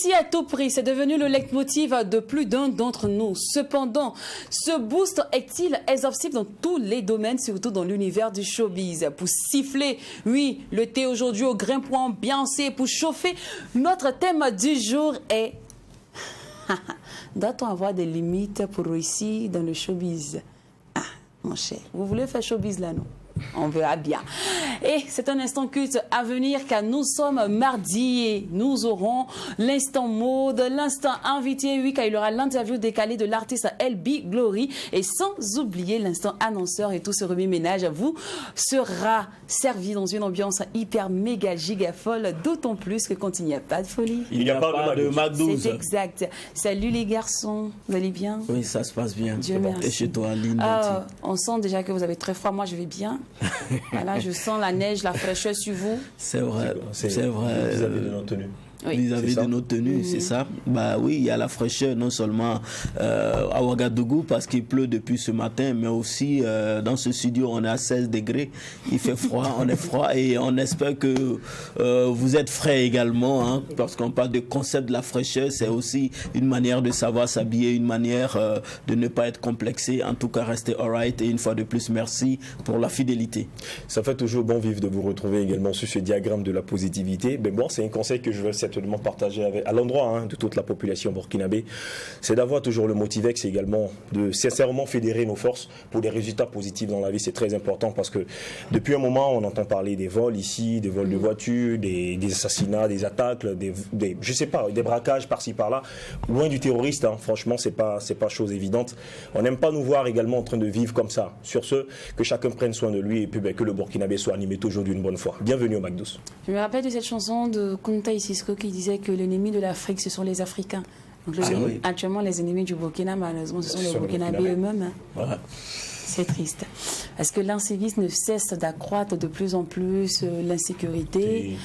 Réussir à tout prix, c'est devenu le leitmotiv de plus d'un d'entre nous. Cependant, ce boost est-il exhaustif dans tous les domaines, surtout dans l'univers du showbiz? Pour siffler, oui, le thé aujourd'hui au grain pour ambiancer, pour chauffer, notre thème du jour est... Doit-on avoir des limites pour réussir dans le showbiz? Ah, mon cher, vous voulez faire showbiz là, non? On verra bien. Et c'est un instant culte à venir car nous sommes mardi et nous aurons l'instant mode, l'instant invité, oui, car il y aura l'interview décalée de l'artiste LB Glory et sans oublier l'instant annonceur et tout ce remue-ménage vous sera servi dans une ambiance hyper méga giga folle, d'autant plus que quand il n'y a pas de folie, il n'y a pas de McDo. C'est exact. Salut les garçons, vous allez bien? Oui, ça se passe bien. Dieu merci. Et chez toi, Aline? On sent déjà que vous avez très froid, moi je vais bien. Voilà, je sens la neige, la fraîcheur sur vous. C'est vrai, c'est vrai. Vis-à-vis de notre tenue. Oui. Vis-à-vis de nos tenues, c'est ça. Bah oui, il y a la fraîcheur non seulement à Ouagadougou parce qu'il pleut depuis ce matin, mais aussi dans ce studio on est à 16 degrés. Il fait froid, on est froid et on espère que vous êtes frais également, hein, parce qu'on parle de concept de la fraîcheur, c'est aussi une manière de savoir s'habiller, une manière de ne pas être complexé. En tout cas, restez alright et une fois de plus, merci pour la fidélité. Ça fait toujours bon vivre de vous retrouver également sur ce diagramme de la positivité. Mais bon, c'est un conseil que je veux certainement partager à l'endroit de toute la population burkinabé, c'est d'avoir toujours le motivex et également de sincèrement fédérer nos forces pour des résultats positifs dans la vie. C'est très important parce que depuis un moment, on entend parler des vols ici, des vols de voitures, des assassinats, des attaques, je sais pas, des braquages par-ci par-là. Loin du terroriste, franchement, c'est pas chose évidente. On n'aime pas nous voir également en train de vivre comme ça. Sur ce, que chacun prenne soin de lui et puis que le Burkinabé soit animé toujours d'une bonne foi. Bienvenue au McDouce. Je me rappelle de cette chanson de Kunta Sisqo qui disait que l'ennemi de l'Afrique, ce sont les Africains. Donc, oui. Actuellement, les ennemis du Burkina, malheureusement, ce sont les Burkinabés eux-mêmes. Ouais. C'est triste. Parce que l'incivisme ne cesse d'accroître de plus en plus, l'insécurité.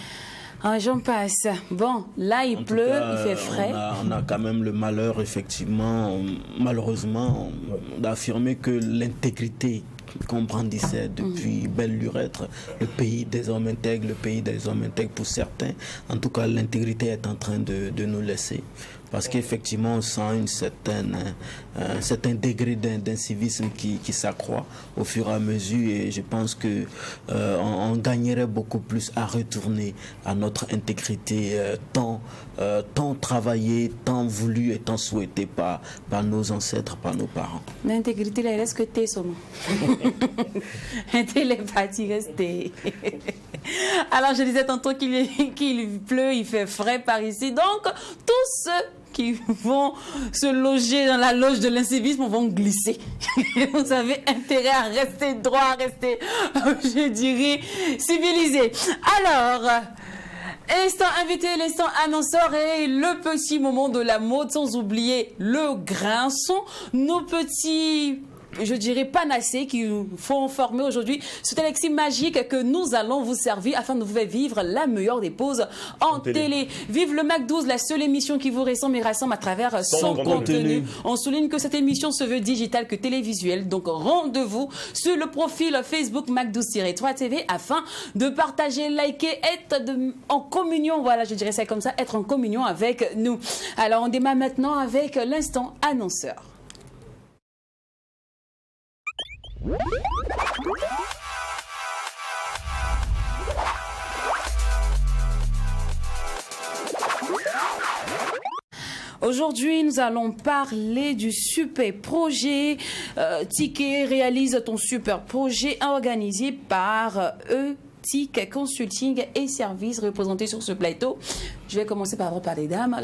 J'en passe. Bon, là, il pleut, il fait frais. On a quand même le malheur, effectivement, malheureusement, d'affirmer que l'intégrité qu'on brandissait depuis belle lurette, le pays des hommes intègres, le pays des hommes intègres pour certains. En tout cas, l'intégrité est en train de nous laisser. Parce qu'effectivement, on sent un certain degré d'incivisme qui s'accroît au fur et à mesure. Et je pense que on gagnerait beaucoup plus à retourner à notre intégrité tant travaillée, tant voulue et tant souhaitée par nos ancêtres, par nos parents. L'intégrité, là, il reste que t'es seulement. T'es les parties restées. Alors, je disais tantôt qu'il pleut, il fait frais par ici. Donc, tous ceux qui vont se loger dans la loge de l'incivisme vont glisser. Vous avez intérêt à rester droit, à rester, je dirais, civilisé. Alors, instant invité, l'instant annonceur et le petit moment de la mode, sans oublier le grinçon, nos petits... je dirais panacées qui font former aujourd'hui ce Alexis magique que nous allons vous servir afin de vous faire vivre la meilleure des pauses en télé. Vive le McDouce, la seule émission qui vous ressemble et rassemble à travers son contenu. On souligne que cette émission se veut digitale que télévisuelle, donc rendez-vous sur le profil Facebook McDouce-3 TV afin de partager, liker, être en communion, voilà, je dirais ça comme ça, être en communion avec nous. Alors on démarre maintenant avec l'instant annonceur. Aujourd'hui, nous allons parler du super projet. Ticket réalise ton super projet organisé par TIC Consulting et Services représentés sur ce plateau. Je vais commencer par les dames,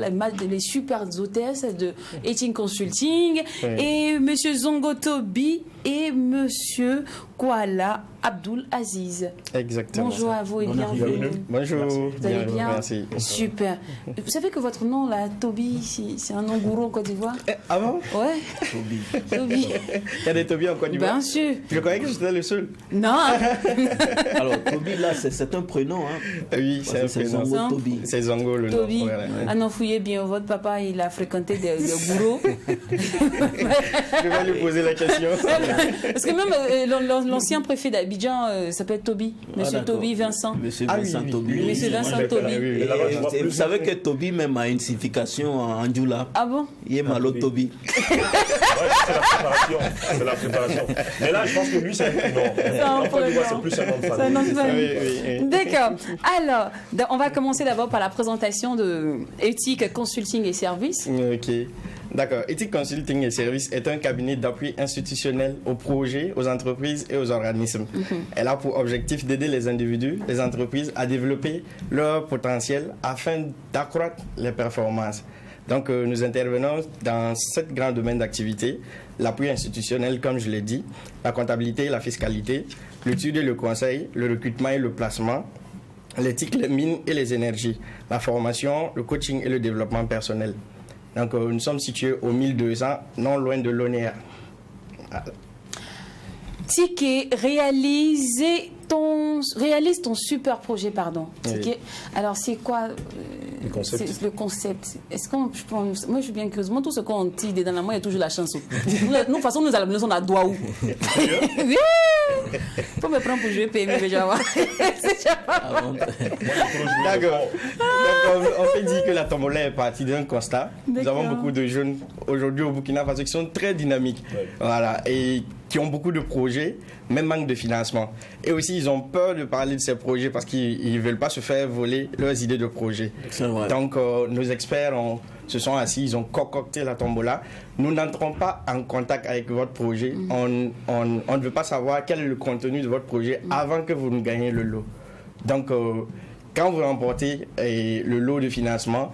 les super hôtesses de Etin Consulting et Monsieur Zongo Toby et Monsieur Kuala Abdul Aziz. Exactement. Bonjour à vous et bienvenue. Bonjour. Vous allez bien? Merci. Super. Vous savez que votre nom là, Toby, c'est un nom gourou en Côte d'Ivoire? Ah bon? Ouais. Toby. Il y a des Toby en Côte d'Ivoire? Bien sûr. Je croyais que j'étais le seul. Non. Alors Toby là, c'est un prénom. Oui, c'est un prénom. Zongo Toby. C'est Zongo le Toby. nom. Ah non, fouillez bien, votre papa il a fréquenté des gourous. Je vais lui poser la question. Parce que même l'ancien préfet d'Abidjan s'appelle Toby. Monsieur Toby Vincent. Monsieur Vincent Toby. Monsieur Vincent Toby. Et vous savez que Toby même a une signification en Djoula. Ah bon? Il est malo Toby. C'est la préparation. Mais là, je pense que lui, c'est plus un nom de famille. C'est un nom de famille. D'accord. Alors, on va commencer d'abord par la présentation de Ethic Consulting et Services. Ok. D'accord. Ethic Consulting et Services est un cabinet d'appui institutionnel aux projets, aux entreprises et aux organismes. Elle a pour objectif d'aider les individus, les entreprises à développer leur potentiel afin d'accroître les performances. Donc, nous intervenons dans 7 grands domaines d'activité. L'appui institutionnel, comme je l'ai dit, la comptabilité et la fiscalité, l'étude et le conseil, le recrutement et le placement, l'éthique, les mines et les énergies, la formation, le coaching et le développement personnel. Donc, nous sommes situés au 1200, non loin de l'ONEA. Ticket, réalise ton super projet, pardon. Ticket. Oui. Alors, c'est quoi le concept? Le concept. Est-ce qu'on, moi, je suis bien curieuse. Moi, tout ce qu'on dit dans la main, il y a toujours la chanson. Nous, de toute façon, nous allons nous on a doigt où. Oui. Faut me prendre pour jouer PMU, déjà. D'accord. On peut dire que la tombola est partie d'un constat. Nous avons beaucoup de jeunes aujourd'hui au Burkina Faso qui sont très dynamiques. Ouais. Voilà. Et qui ont beaucoup de projets, mais manquent de financement. Et aussi, ils ont peur de parler de ces projets parce qu'ils ne veulent pas se faire voler leurs idées de projet. Donc, nos experts se sont assis, ils ont concocté la tombola. Nous n'entrons pas en contact avec votre projet. On ne veut pas savoir quel est le contenu de votre projet avant que vous ne gagnez le lot. Donc, quand vous remportez le lot de financement,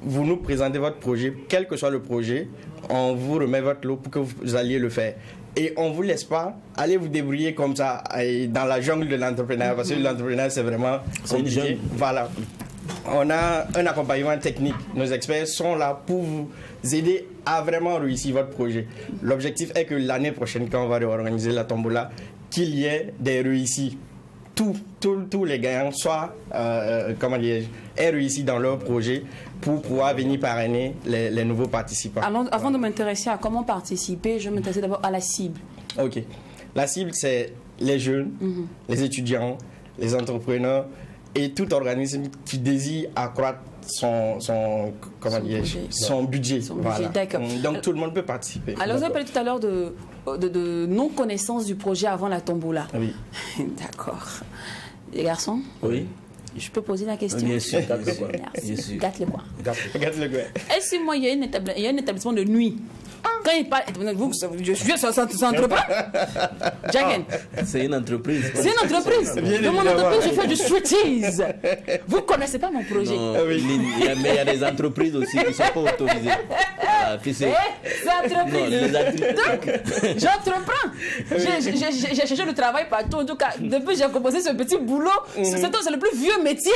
vous nous présentez votre projet, quel que soit le projet, on vous remet votre lot pour que vous alliez le faire. Et on ne vous laisse pas aller vous débrouiller comme ça dans la jungle de l'entrepreneuriat, parce que l'entrepreneuriat, c'est vraiment compliqué. Voilà. On a un accompagnement technique. Nos experts sont là pour vous aider à vraiment réussir votre projet. L'objectif est que l'année prochaine, quand on va réorganiser la tombola, qu'il y ait des réussites. Tous les gagnants soient, aient réussi dans leur projet pour pouvoir venir parrainer les nouveaux participants. Alors, avant de m'intéresser à comment participer, je vais m'intéresser d'abord à la cible. Ok. La cible, c'est les jeunes, les étudiants, les entrepreneurs et tout organisme qui désire accroître son budget. Voilà. D'accord. Donc tout le monde peut participer. Alors vous avez parlé tout à l'heure de non-connaissance du projet avant la tombola. Oui. D'accord. Les garçons? Oui. Je peux poser la question? Bien sûr. Merci. Gâte le coin. Gâte le coin. Est-ce que moi, il y a un établissement de nuit? Quand il parle, je suis entrepreneur. Jagen. C'est une entreprise. C'est une entreprise. Dans mon entreprise, je fais du striptease. Vous ne connaissez pas mon projet. Non, mais il y a des entreprises aussi qui ne sont pas autorisées. C'est entreprise. Donc, j'entreprends. J'ai cherché le travail partout. En tout cas, depuis que j'ai commencé ce petit boulot, c'est le plus vieux métier.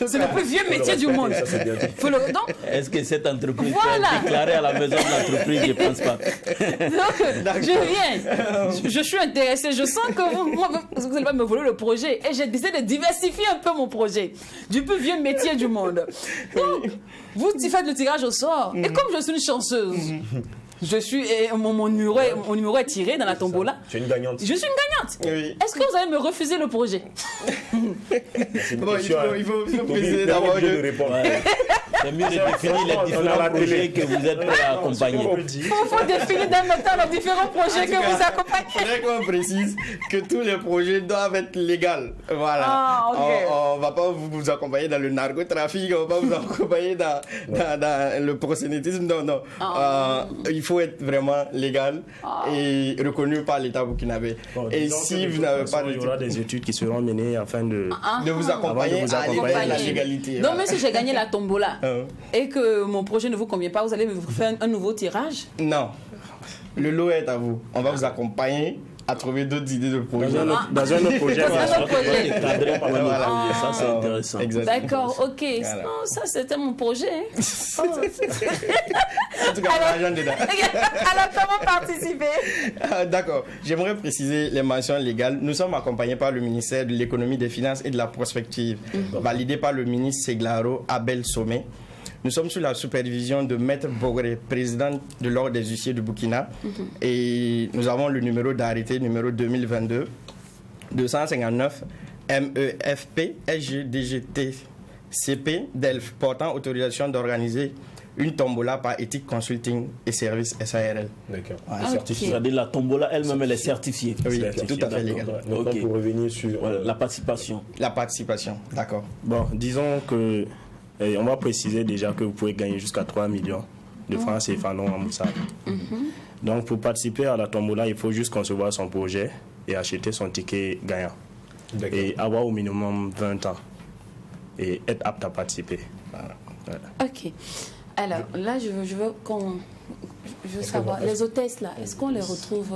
C'est le plus vieux métier du monde. Est-ce que cette entreprise est déclarée à la maison de l'entreprise? Je ne pense pas. Donc, je viens. Je suis intéressée. Je sens que vous allez pas me voler le projet. Et j'ai décidé de diversifier un peu mon projet. Du plus vieux métier du monde. Donc, vous faites le tirage au sort. Et comme je suis une chanceuse, mon numéro est tiré dans la tombola. Tu es une gagnante. Je suis une gagnante. Oui. Est-ce que vous allez me refuser le projet? Bon, il faut préciser d'abord de répondre. C'est mieux de définir les différents projets que vous êtes prêts à accompagner. Il faut définir dès maintenant les différents projets que vous accompagnez. Il faudrait qu'on précise que tous les projets doivent être légaux. Voilà. Ah, okay. On ne va pas vous accompagner dans le narcotrafic, on ne va pas vous accompagner dans le proxénétisme. Non. Il faut être vraiment légal et reconnu par l'État burkinabé. Bon, et si vous n'avez pas il y aura des études qui seront menées afin de vous accompagner à aller vers la légalité. Donc, même si j'ai gagné la tombola et que mon projet ne vous convient pas, vous allez me faire un nouveau tirage? Non. Le lot est à vous. On va vous accompagner à trouver d'autres idées de projet. Dans un autre projet. Ça, c'est intéressant. D'accord, ok. Voilà. Non, ça, c'était mon projet. En tout cas, l'argent dedans. Alors, comment participer? D'accord. J'aimerais préciser les mentions légales. Nous sommes accompagnés par le ministère de l'économie, des finances et de la prospective, validé par le ministre Seglaro Abel Sommet. Nous sommes sous la supervision de Maître Bogré, président de l'Ordre des huissiers du Burkina. Et nous avons le numéro d'arrêté, numéro 2022 259 MEFP SGDGT CP DELF, portant autorisation d'organiser une tombola par Ethic Consulting et Services SARL. D'accord. Voilà, Ok. certifié. C'est-à-dire la tombola elle-même, elle est certifiée. Oui, Certifié, tout à fait d'accord. légal. Donc, Ok. pour revenir sur Voilà, la participation. La participation, d'accord. Bon, disons que on va préciser déjà que vous pouvez gagner jusqu'à 3 millions de francs CFA non remboursables. Donc pour participer à la tombola, il faut juste concevoir son projet et acheter son ticket gagnant. D'accord. Et avoir au minimum 20 ans et être apte à participer. Voilà. Ok. Alors là, je veux savoir, les hôtesses là, est-ce qu'on les retrouve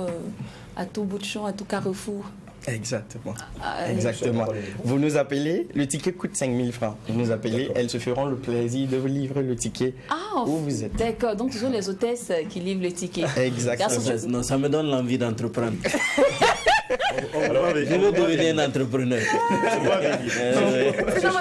à tout bout de champ, à tout carrefour? Exactement. Ah, Exactement. Vous nous appelez, le ticket coûte 5 000 francs. Vous nous appelez, elles se feront le plaisir de vous livrer le ticket Ah, où vous êtes. d'accord. Donc, ce sont les hôtesses qui livrent les tickets. Exactement. Garçon, Non, ça me donne l'envie d'entreprendre. Alors, Je veux devenir un entrepreneur. Non, mais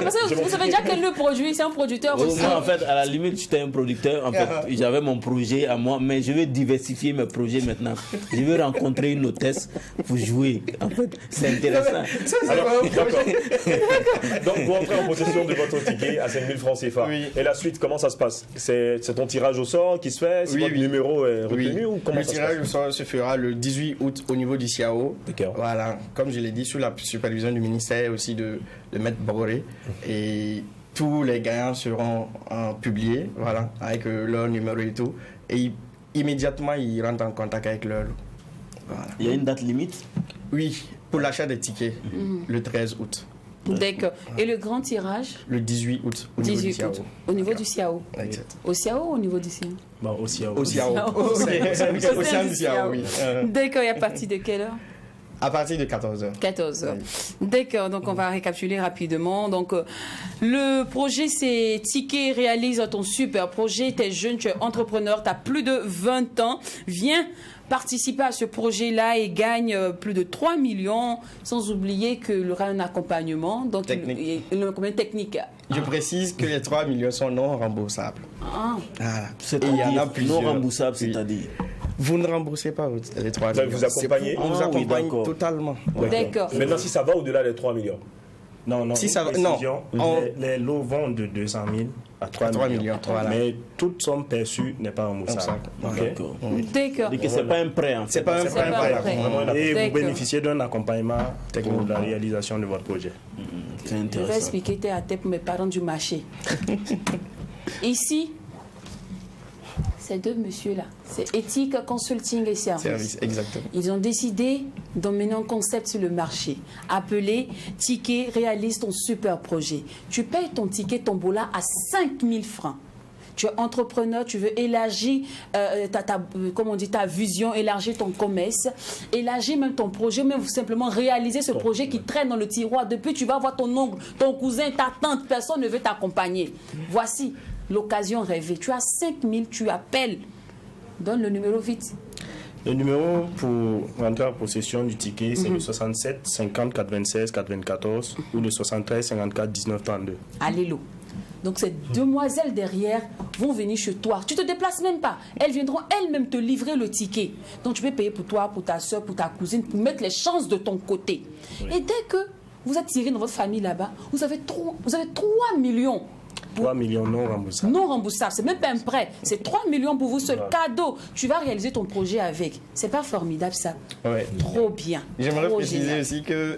parce que vous savez déjà quel est le produit, c'est un producteur aussi. Moi, en fait, à la limite, j'étais un producteur. En fait, j'avais mon projet à moi, mais je vais diversifier mes projets maintenant. Je vais rencontrer une hôtesse pour jouer. En fait, c'est intéressant. Alors, d'accord. Donc, vous entrez en possession de votre ticket à 5 000 francs CFA. Oui. Et la suite, comment ça se passe? C'est ton tirage au sort qui se fait? Si Oui, votre oui. numéro est retenu ou comment Le ça se tirage passe? au sort se fera le 18 août au niveau du CIAO. D'accord. Voilà, comme je l'ai dit, sous la supervision du ministère aussi de Maître Boré. Et tous les gagnants seront publiés, voilà, avec leur numéro et tout. Et immédiatement, ils rentrent en contact avec leur lot. Voilà. Il y a une date limite. Oui, pour l'achat des tickets, le 13 août. D'accord. Et le grand tirage, Le 18 août au niveau du 18 CIAO. août, au niveau du CIAO. Exact. Au CIAO ou au niveau du CIAO? bon, aussi, Au CIAO. Au Au sein du CIAO, oui. D'accord, et à partir de quelle heure? À partir de 14h. 14 heures. D'accord, donc on va récapituler rapidement. Donc, le projet, c'est Ticket réalise ton super projet. Tu es jeune, tu es entrepreneur, tu as plus de 20 ans. Viens participer à ce projet-là et gagne plus de 3 millions, sans oublier qu'il y aura un accompagnement. Donc, Technique. il y a un accompagnement technique. Je précise que les 3 millions sont non remboursables. Ah. Voilà. C'est Et il y en a plusieurs. non remboursable, Oui. c'est-à-dire. Vous ne remboursez pas les 3 Donc, millions. vous accompagnez? On vous Ah oui, accompagne d'accord. totalement. D'accord. Maintenant, si ça va au-delà des 3 millions. Non, Si une ça va- précision, non, les lots vont de 200 000 à 3 3 millions. millions, voilà. Mais toute somme perçue n'est pas remboursable. Ok. D'accord. D'accord. Et que c'est pas un prêt, en fait. C'est pas un C'est pas un prêt. prêt. Et vous D'accord. bénéficiez d'un accompagnement pour la réalisation de votre projet. C'est Je vais intéressant. expliquer tête à tête pour mes parents du marché. Ici, ces deux messieurs-là, c'est Ethic Consulting et Services. Service, exactement. Ils ont décidé d'emmener un concept sur le marché, appelé Ticket réalise ton super projet. Tu payes ton ticket tombola à 5 000 francs. Tu es entrepreneur, tu veux élargir comme on dit, ta vision, élargir ton commerce, élargir même ton projet, même simplement réaliser ce projet qui traîne dans le tiroir. Depuis, tu vas voir ton oncle, ton cousin, ta tante, personne ne veut t'accompagner. Voici l'occasion rêvée. Tu as 5 000, tu appelles. Donne le numéro vite. Le numéro pour rentrer en possession du ticket, c'est le 67 50 96 94 ou le 73 54 19 32. Allélo. Donc ces demoiselles derrière vont venir chez toi. Tu ne te déplaces même pas. Elles viendront elles-mêmes te livrer le ticket. Donc tu peux payer pour toi, pour ta soeur, pour ta cousine, pour mettre les chances de ton côté. Et dès que vous êtes tiré dans votre famille là-bas, vous avez 3 millions 3 millions non remboursables. non remboursables. C'est même pas un prêt. C'est 3 millions pour vous seul. Cadeau. Tu vas réaliser ton projet avec. C'est pas formidable ça? Ouais. Trop bien. J'aimerais Trop préciser génial. aussi que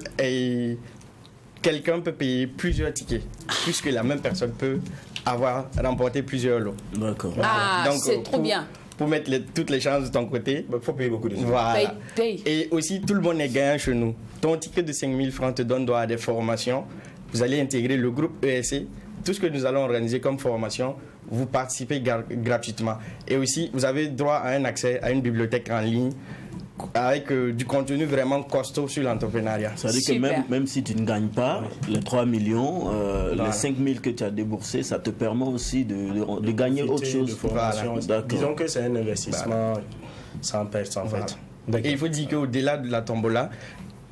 quelqu'un peut payer plusieurs tickets, puisque la même personne peut avoir remporté plusieurs lots. D'accord. Ah, Donc, c'est trop pour- bien. Pour mettre toutes les chances de ton côté. Il faut payer beaucoup de sous. Voilà. Paye. Et aussi, tout le monde est gagnant chez nous. Ton ticket de 5 000 francs te donne droit à des formations. Vous allez intégrer le groupe ESC. Tout ce que nous allons organiser comme formation, vous participez gratuitement. Et aussi, vous avez droit à un accès à une bibliothèque en ligne avec du contenu vraiment costaud sur l'entrepreneuriat. C'est-à-dire que Super. même si tu ne gagnes pas les 3 millions, les 5 000 que tu as déboursés, ça te permet aussi de gagner autre Profiter chose. de formation. Voilà. D'accord. Disons que c'est un investissement sans perte en Voilà. fait. Et il faut dire qu'au-delà de la tombola,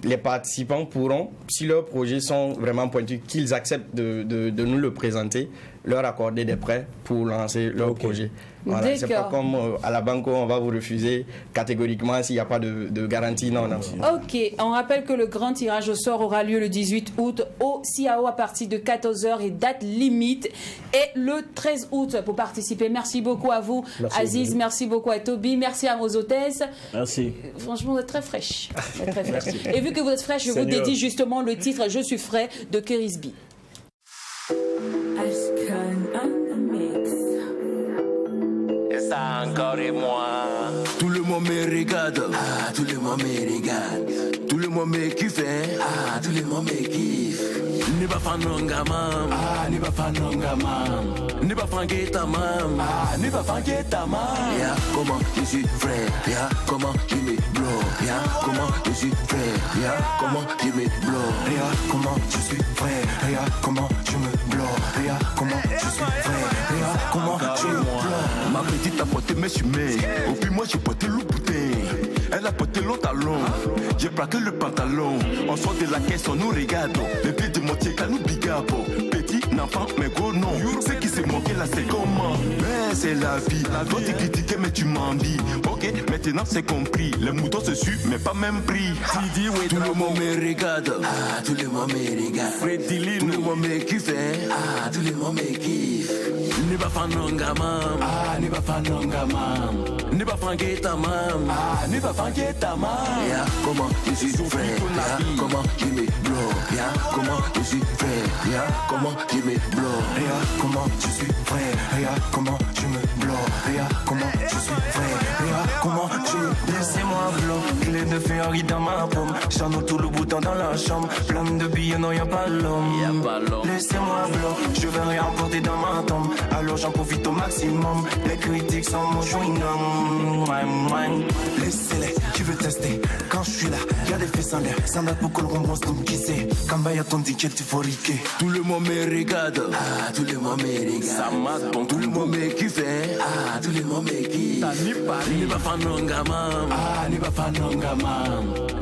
les participants pourront, si leurs projets sont vraiment pointus, qu'ils acceptent de nous le présenter, leur accorder des prêts pour lancer leur projet. Voilà, c'est pas comme à la banque où on va vous refuser catégoriquement s'il n'y a pas de garantie. Non. Ok, on rappelle que le grand tirage au sort aura lieu le 18 août au CIAO à partir de 14h et date limite est le 13 août pour participer. Merci beaucoup à vous, Aziz, merci beaucoup à Toby, merci à vos hôtesses. Merci. Franchement, vous êtes très fraîches. Et vu que vous êtes fraîches, je vous dédie justement le titre Je suis frais de Kerisby. Et ça encore et moi. Tout le monde me regarde, tout le monde me regarde. Tout le monde me kiffe, tout le monde me kiffe. Ni ba fanongama, ni ba fanongama. Ni ba fangeta mam, ni ba fangeta mam. Yeah, comment je suis frais, yeah, comment je me blow, yeah, comment je suis frais, yeah, comment je me blow, yeah, comment je suis frais, yeah, comment je me blow, yeah, comment je suis frais, yeah, comment je me blow. Ma petite a porté mes chemins, au puis moi j'ai porté le bouteille. Elle a porté l'autre talon, j'ai plaqué le pantalon. On sort de la caisse, on nous regarde. Les pieds de mon tigre, nous bigabo. Petit enfant, mais gros non. Ce qui s'est manqué là, c'est comment? Mais c'est la vie. Toi tu critiquais, mais tu m'en dis. Ok, maintenant c'est compris. Les moutons se suent, mais pas même prix. Tout le monde me regarde. Tout le monde me regarde. Tout le monde me kiffe. Tout le monde me kiffe. Ni ba fanongama, ni ba fanongama. Ni ba fangeta mam, ni ba fangeta mam. Yeah, comment je suis frais, yeah, comment je me blow, yeah, comment je suis frais, yeah, comment je me blow, yeah, comment je suis frais, yeah, comment je me blow, yeah, comment je suis frais, yeah, comment je me blow. Laissez-moi blow, clé de Ferrari dans ma paume, chano tout le bouton dans la chambre, plein de billets, non y'a pas l'homme. Laissez-moi blow, je vais rien porter dans ma tombe, alors j'en profite au maximum, les critiques sont mon chewing-gum. Laissez-les, tu veux tester. Quand je suis là, y'a des fesses en l'air. Ça n'a pas que le rond, c'est qui sait. Quand y'a ton ticket, tu faut riquer. Tout le monde me regarde. Tout le monde me regarde. Ça m'attend. Tout le monde me kiffe. Tout le monde me kiffe. Ni ba fanongama. Ni ba fanongama.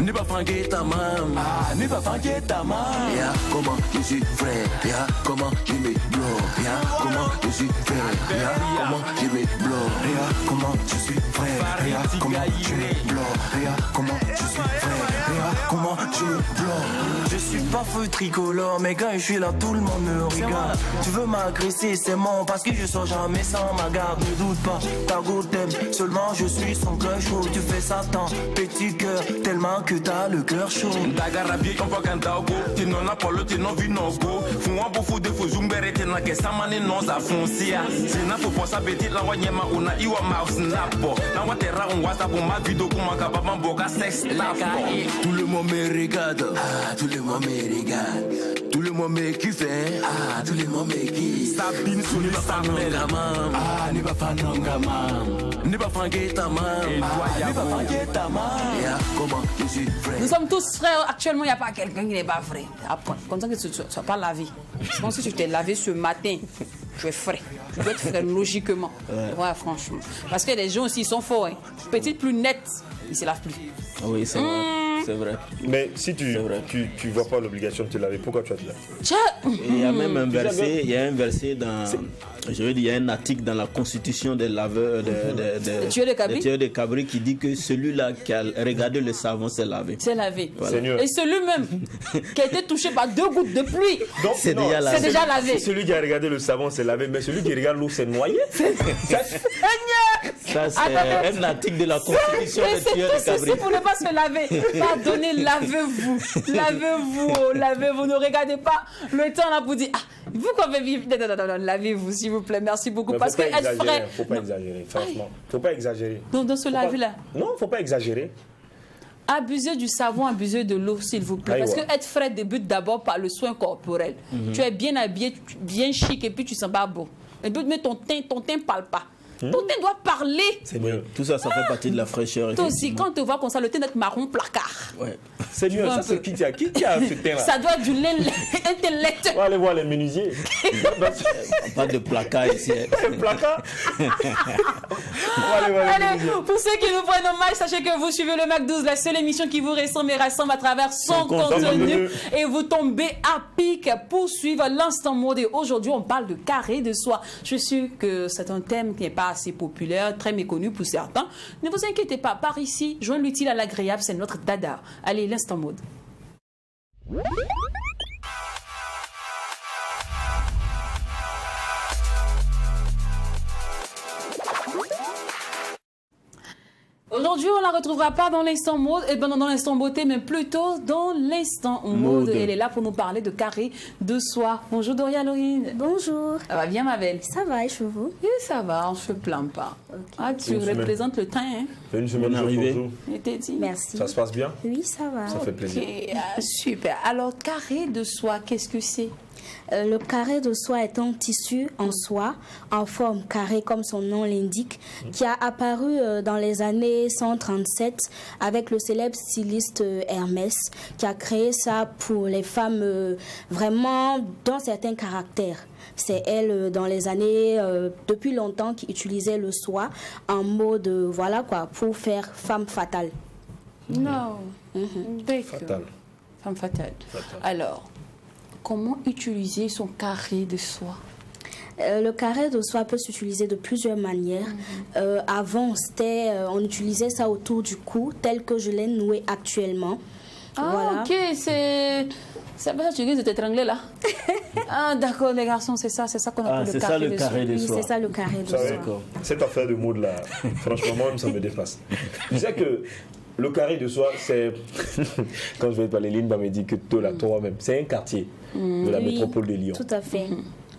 Ni ba fangeta mam. Ni ba fangeta mam. Yeah, comment je suis frais. Yeah, comment je me blow. Yeah, comment je suis frais. Yeah, comment je me blow. Yeah, comment je suis frais. Regarde comment tu me blows, regarde comment je suis frais, regarde comment tu me blows. Je suis pas feu tricolore, mais quand je suis là, tout le monde me regarde. Tu veux m'agresser, c'est mon parce que je sors jamais sans ma garde. Ne doute pas, ta go t'aime, seulement je suis son cœur chaud. Tu fais Satan, petit cœur, tellement que t'as le cœur chaud. Dagarabie, on va cantago, tu n'en as pas le, tu n'en vis non go. Fou un beau fou de fou, zumbere, tu n'as que ça, mané non, ça foncia. C'est n'a pas ça, petit, la wanyama, on a iwa mouse, n'a pas. Tout le monde me regarde, tout le monde me regarde. Tout le monde me kiffe, tout le monde me kiffe. Sabine sous le fanongama, ni ba fanongama. Ni ba fangeta man, ni ba fangeta man. Comment je suis frère? Nous sommes tous frères. Actuellement, il n'y a pas quelqu'un qui n'est pas vrai. Apprends. Comme ça que tu ne sois pas lavé. Je pense que si tu t'es lavé ce matin, tu es frais. Tu dois être frais logiquement. Ouais, franchement. Parce que les gens aussi, ils sont forts. Hein. Petite plus nette, ils ne se lavent plus. Oui, c'est vrai. C'est vrai. Mais si tu vois pas l'obligation de te laver, pourquoi tu vas te laver? Il y a même un verset, dans... Je veux dire, il y a un article dans la constitution des laveurs des tueurs de cabri qui dit que celui-là qui a regardé le savon s'est lavé. C'est lavé. Voilà. Et celui-même qui a été touché par 2 gouttes de pluie, c'est déjà lavé. Celui qui a regardé le savon s'est lavé, mais celui qui regarde l'eau s'est noyé. Ça, c'est un article de la constitution des tueurs de cabri. Pour ne pas se laver, pardonnez, lavez-vous. Lavez-vous. Ne regardez pas le temps là pour dire vous qu'on veut vivre. Non, lavez-vous s'il vous plaît. Merci beaucoup. Parce que être frais. Faut pas exagérer, franchement. Faut pas exagérer. Dans ce laver-là. Non, faut pas exagérer. Abusez du savon, abusez de l'eau, s'il vous plaît. Parce que être frais débute d'abord par le soin corporel. Tu es bien habillé, bien chic, et puis tu sens pas beau. Et puis, mais ton teint parle pas. Ton teint doit parler. C'est mieux. Tout ça, ça fait partie de la fraîcheur. Toi aussi, quand on te voit comme ça, le teint doit être marron placard. Ouais. C'est mieux, ça c'est qui a ce teint là? Ça doit être du lait intellect. On va aller voir les menuisiers. Pas de placard ici. Placard. On va aller voir les Allez, menuisiers. pour ceux qui nous prennent en mal, sachez que vous suivez le Mac 12, la seule émission qui vous ressemble et rassemble à travers son contenu. Et vous tombez à pic pour suivre l'instant mode. Et aujourd'hui, on parle de carré de soie. Je suis que c'est un thème qui n'est pas assez populaire, très méconnu pour certains. Ne vous inquiétez pas, par ici, joindre l'utile à l'agréable, c'est notre dada. Allez, l'instant mode. Aujourd'hui, on ne la retrouvera pas dans l'instant mode, dans l'instant beauté, mais plutôt dans l'instant mode. Elle est là pour nous parler de carré de soie. Bonjour Doria Laurine. Bonjour. Ça va bien ma belle? Ça va, et chez vous? Oui, ça va, on ne se plaint pas. Ah, tu représentes le teint, hein? Une semaine arrivée. Merci. Ça se passe bien? Oui, ça va. Ça fait plaisir. Ok, super. Alors, carré de soie, qu'est-ce que c'est? Le carré de soie est un tissu en soie, en forme carrée comme son nom l'indique, qui a apparu dans les années 137 avec le célèbre styliste Hermès, qui a créé ça pour les femmes vraiment dans certains caractères. C'est elle, dans les années, depuis longtemps, qui utilisait le soie en mode, voilà quoi, pour faire femme fatale. Non. Fatal. Femme fatale. Alors, comment utiliser son carré de soie? Le carré de soie peut s'utiliser de plusieurs manières. Avant, on utilisait ça autour du cou, tel que je l'ai noué actuellement. Ah, voilà. ok, c'est pas ça que tu dis de t'étrangler là. Ah, d'accord, les garçons, c'est ça qu'on appelle le carré de soie. Oui, c'est ça le carré de soie. Cette affaire de mode là, franchement, moi-même, ça me dépasse. Tu sais que le carré de soie, c'est. Quand je vais parler, Linda me dit que toi-même, c'est un quartier de la métropole de Lyon. Tout à fait.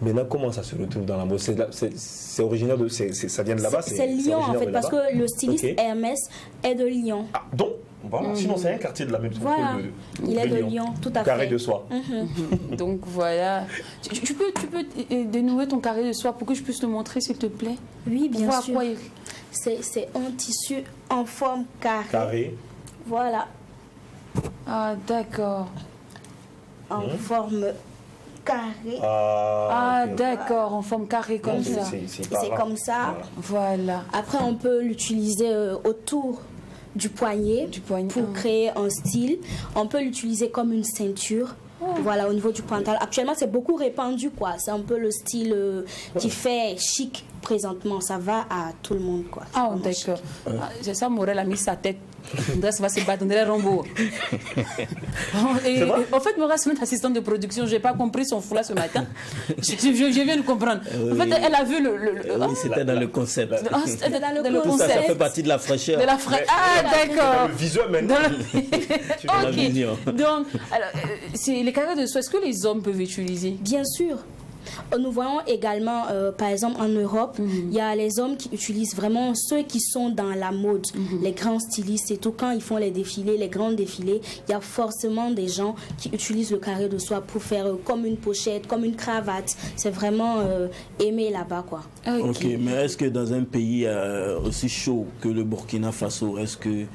Maintenant, comment ça se retrouve dans la mode? C'est originaire de. Ça vient de là-bas? C'est Lyon en fait, parce que le styliste Hermès est de Lyon. Ah, donc, voilà. Sinon, c'est un quartier de la métropole voilà. Il est de Lyon, tout à fait. Carré de soie. Donc voilà. Tu peux dénouer ton carré de soie pour que je puisse te montrer, s'il te plaît? Oui, bien voir sûr. Quoi c'est un tissu en forme carrée. Carré. Voilà. Ah, d'accord. En forme carrée. Ah, ok. d'accord, en forme carrée comme ça. C'est comme ça. Voilà. Après, on peut l'utiliser autour du poignet, pour créer un style. On peut l'utiliser comme une ceinture. Voilà, au niveau du pantalon. Actuellement, c'est beaucoup répandu, quoi. C'est un peu le style qui fait chic présentement. Ça va à tout le monde, quoi. Ah, d'accord. C'est ça, Morel a mis sa tête. Andrés va se battre, Andrés Rambo. En fait, Morel, c'est notre assistante de production. Je n'ai pas compris son foulard ce matin. Je viens de comprendre. En fait, elle a vu oui, c'était dans le concept. C'était dans le Tout concept. ça fait partie de la fraîcheur. De la Ah, d'accord. Le visuel maintenant. Ok. Donc, alors, c'est les carrés de soie. Est-ce que les hommes peuvent utiliser? Bien sûr. Nous voyons également, par exemple, en Europe, il y a les hommes qui utilisent vraiment ceux qui sont dans la mode, les grands stylistes et tout. Quand ils font les défilés, les grands défilés, il y a forcément des gens qui utilisent le carré de soie pour faire comme une pochette, comme une cravate. C'est vraiment aimé là-bas, quoi. Ok, mais est-ce que dans un pays aussi chaud que le Burkina Faso, est-ce que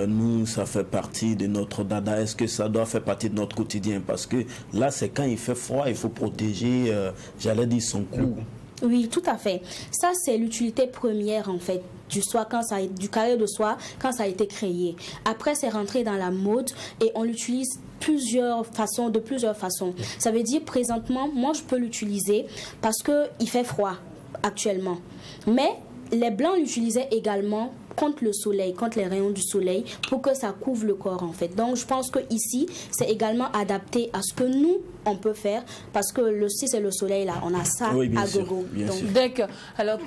nous, ça fait partie de notre dada? Est-ce que ça doit faire partie de notre quotidien? Parce que là, c'est quand il fait froid, il faut protéger, j'allais dire, son cou. Oui, tout à fait. Ça, c'est l'utilité première, en fait, du carré de soie quand ça a été créé. Après, c'est rentré dans la mode et on l'utilise de plusieurs façons. Ça veut dire, présentement, moi, je peux l'utiliser parce qu'il fait froid actuellement. Mais les Blancs l'utilisaient également contre le soleil, contre les rayons du soleil, pour que ça couvre le corps, en fait. Donc, je pense que ici, c'est également adapté à ce que nous, on peut faire, parce que si c'est le soleil, là, on a ça à gogo. D'accord. Alors,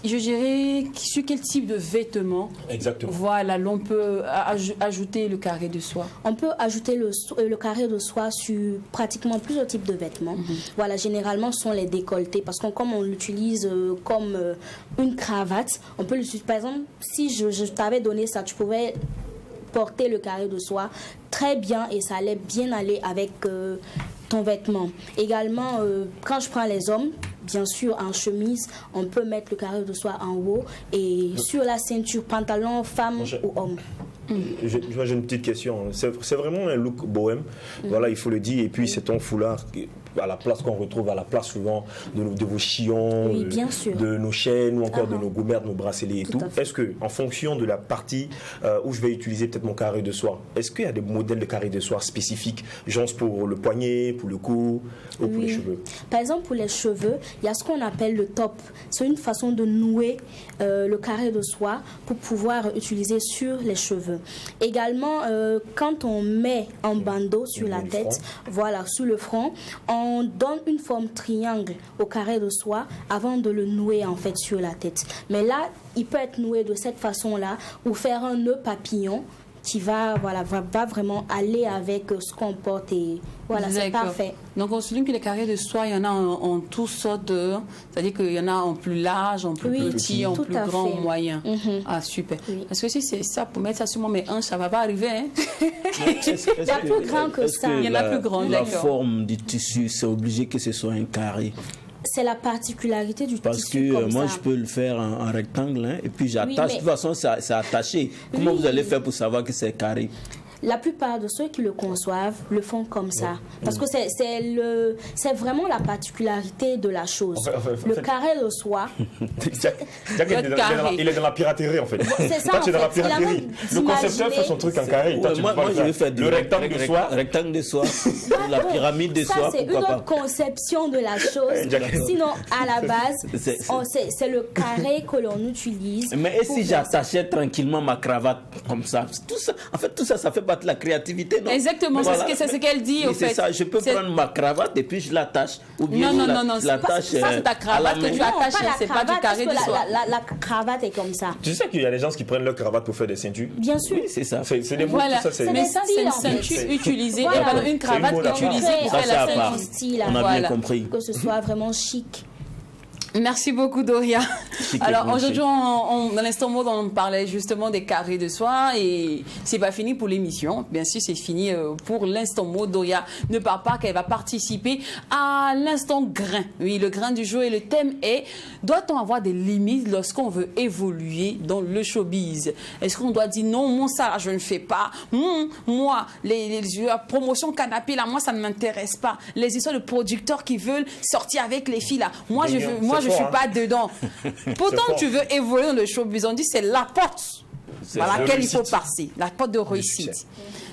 je dirais, sur quel type de vêtements, exactement, voilà, l'on peut ajouter le carré de soie? On peut ajouter le carré de soie sur pratiquement plusieurs types de vêtements. Voilà, généralement, ce sont les décolletés, parce que comme on l'utilise comme une cravate, on peut l'utiliser. Par exemple, si je t'avais donné ça, tu pouvais porter le carré de soie très bien et ça allait bien aller avec ton vêtement. Également, quand je prends les hommes, bien sûr, en chemise, on peut mettre le carré de soie en haut et sur la ceinture, pantalon, femme ou homme. J'ai une petite question. C'est vraiment un look bohème. Voilà, il faut le dire. Et puis, c'est un foulard à la place qu'on retrouve à la place souvent de vos chillons, Oui, bien sûr. de nos chaînes ou encore de nos gommerdes, nos bracelets et tout. à fait. Est-ce que, en fonction de la partie où je vais utiliser peut-être mon carré de soie, est-ce qu'il y a des modèles de carré de soie spécifiques, genre pour le poignet, pour le cou ou pour les cheveux? Par exemple, pour les cheveux, il y a ce qu'on appelle le top. C'est une façon de nouer le carré de soie pour pouvoir utiliser sur les cheveux. Également, quand on met un bandeau sur la tête, voilà, sous le front, on donne une forme triangle au carré de soie avant de le nouer en fait sur la tête. Mais là, il peut être noué de cette façon-là ou faire un nœud papillon qui va vraiment aller avec ce qu'on porte et voilà, c'est parfait. Donc on souligne que les carrés de soie, il y en a en toutes sortes, c'est-à-dire qu'il y en a en plus large, en plus petit, en plus grand, en moyen. Ah super. Parce que si c'est ça, pour mettre ça sur moi, mes hanches, ça va pas arriver. Hein? Il y a plus grand que ça. Il y en a plus grand, La d'accord. forme du tissu, c'est obligé que ce soit un carré. C'est la particularité du Parce tissu que comme moi, ça. je peux le faire en rectangle, hein, et puis j'attache. Oui, mais- De toute façon, c'est attaché. Comment vous allez faire pour savoir que c'est carré? La plupart de ceux qui le conçoivent le font comme ça. Parce que c'est vraiment la particularité de la chose. Le carré de soie, Jack, il est dans la piraterie en fait. c'est ça Toi, en tu es dans la fait. Il a piraterie. même Le concepteur fait son d'imaginer- truc en carré. Toi, Ouais, tu moi, peux pas je vais faire le rectangle de soie. Rectangle de soie. La pyramide de Ça, soie, c'est une pourquoi autre pas? conception de la chose. Sinon, à la base, c'est le carré que l'on utilise. Mais et pour si faire- j'attachais tranquillement ma cravate comme ça? Tout ça, en fait, tout ça, ça fait partie de la créativité, non? Exactement, Voilà. c'est ce qu'elle dit Oui, au fait. c'est ça, je peux C'est- prendre ma cravate et puis je l'attache. Ou bien Non, je non, non, je c'est pas- l'attache ça, c'est ta à la cravate que main. tu Non, attaches, pas la c'est pas du cravate, carré de parce que soie. la cravate est comme ça. Tu sais qu'il y a des gens qui prennent leur cravate pour faire des ceintures. Bien sûr. Oui, c'est ça. C'est des mots, Voilà, tout ça, c'est. mais des ça c'est une styles, en fait. ceinture utilisée, Voilà. et pardon, une C'est une cravate mode à part. utilisée pour Ça, faire c'est la à part. ceinture. Style, On a Voilà. bien compris. que ce soit vraiment chic. Merci beaucoup Doria. Chic et Alors branché. aujourd'hui, dans l'instant mode, on parlait justement des carrés de soie et c'est pas fini pour l'émission. Bien sûr, c'est fini pour l'instant mode. Doria ne part pas qu'elle va participer à l'instant grain. Oui, le grain du jour et le thème est: doit-on avoir des limites lorsqu'on veut évoluer dans le showbiz? Est-ce qu'on doit dire non, moi ça je ne fais pas. Moi, la promotion canapé là, moi ça ne m'intéresse pas. Les histoires de producteurs qui veulent sortir avec les filles là, moi je veux, moi je fort, suis hein. pas dedans. Pourtant, fort. tu veux évoluer dans le showbiz. On dit c'est la porte par de laquelle il faut réussite. passer, la porte de réussite. succès.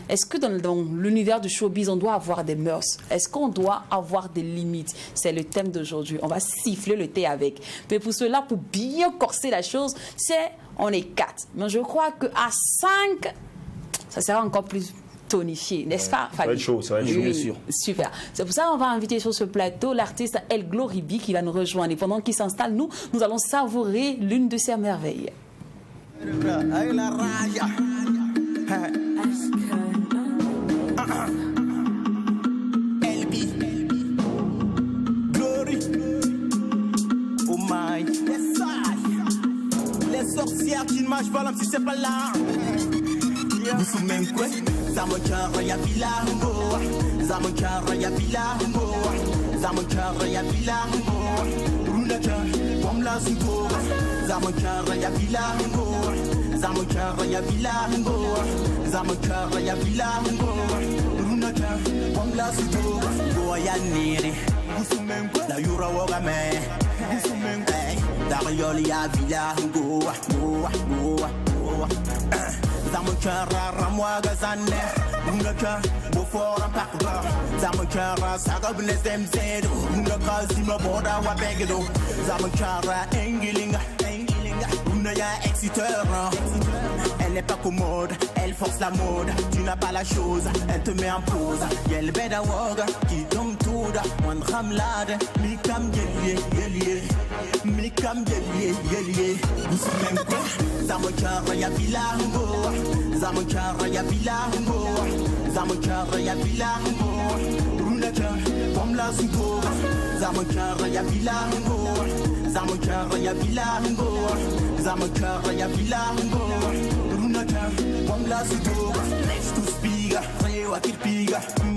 Est-ce que dans l'univers du showbiz, on doit avoir des mœurs? Est-ce qu'on doit avoir des limites? C'est le thème d'aujourd'hui. On va siffler le thé avec. Mais pour cela, pour bien corser la chose, on est 4. Mais je crois qu'à 5, ça sera encore plus tonifié, n'est-ce pas, Ça va Fanny? être chaud, ça va être chaud. Oui, bien sûr. Super. C'est pour ça qu'on va inviter sur ce plateau l'artiste El Gloribi qui va nous rejoindre. Et pendant qu'il s'installe, nous allons savourer l'une de ses merveilles. Glory. Oh my. Les sorcières qui ne marchent pas même si c'est pas là. Vous sous même quoi? Zamokara ya bilango. Zamokara ya bilango. Zamokara ya bilango. Runaka, wamla suko. Zamokara ya bilango. Zamokara ya bilango. Zamokara ya bilango. Runaka, wamla suko. Goya nere. Vous sous même quoi? La yura woga me. Vous sous même quoi? Darioli ya bilango. Goa, goa, goa. Zamokara ramwaga zanne. Runaka, bofora pakba. Zamokara sagabne zemzedo. Runaka zima boda wa begedo. Zamokara engilinga. Runaya exciteur. Elle n'est pas commode, elle force la mode. Tu n'as pas la chose, elle te met en pause. Yel beda woga, qui dom touda. Wan ramlade, mi kam yelie, yelie. Mi kam yelie, yelie. Vous savez même quoi? Zamokara ya bilango. Zamokara ya bilango. Zamokara ya bilango. Runaka, wamla suko. Zamokara ya bilango. Zamokara ya bilango. Zamokara ya bilango. Runaka, wamla suko. Let's to speaker, rewa kirpiga.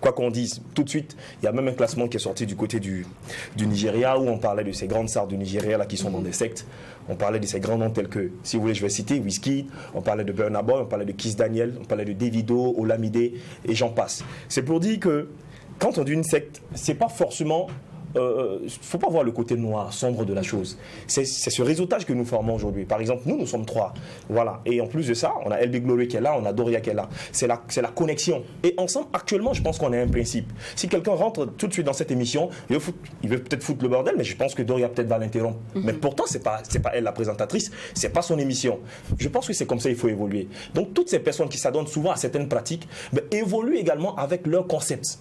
quoi qu'on dise, tout de suite, il y a même un classement qui est sorti du côté du Nigeria où on parlait de ces grandes stars du Nigeria là, qui sont dans des sectes. On parlait de ces grands noms tels que, si vous voulez, je vais citer Wizkid, on parlait de Burna Boy, on parlait de Kiss Daniel, on parlait de Davido, Olamide, et j'en passe. C'est pour dire que quand on dit une secte, c'est pas forcément... faut pas voir le côté noir, sombre de la chose. C'est ce réseautage que nous formons aujourd'hui. Par exemple, nous sommes 3. Voilà. Et en plus de ça, on a LB Glory qui est là, on a Doria qui est là. C'est la connexion. Et ensemble, actuellement, je pense qu'on a un principe. Si quelqu'un rentre tout de suite dans cette émission, il veut peut-être foutre le bordel, mais je pense que Doria peut-être va l'interrompre. Mais pourtant, c'est pas elle la présentatrice, c'est pas son émission. Je pense que c'est comme ça qu'il faut évoluer. Donc, toutes ces personnes qui s'adonnent souvent à certaines pratiques, évoluent également avec leur concept.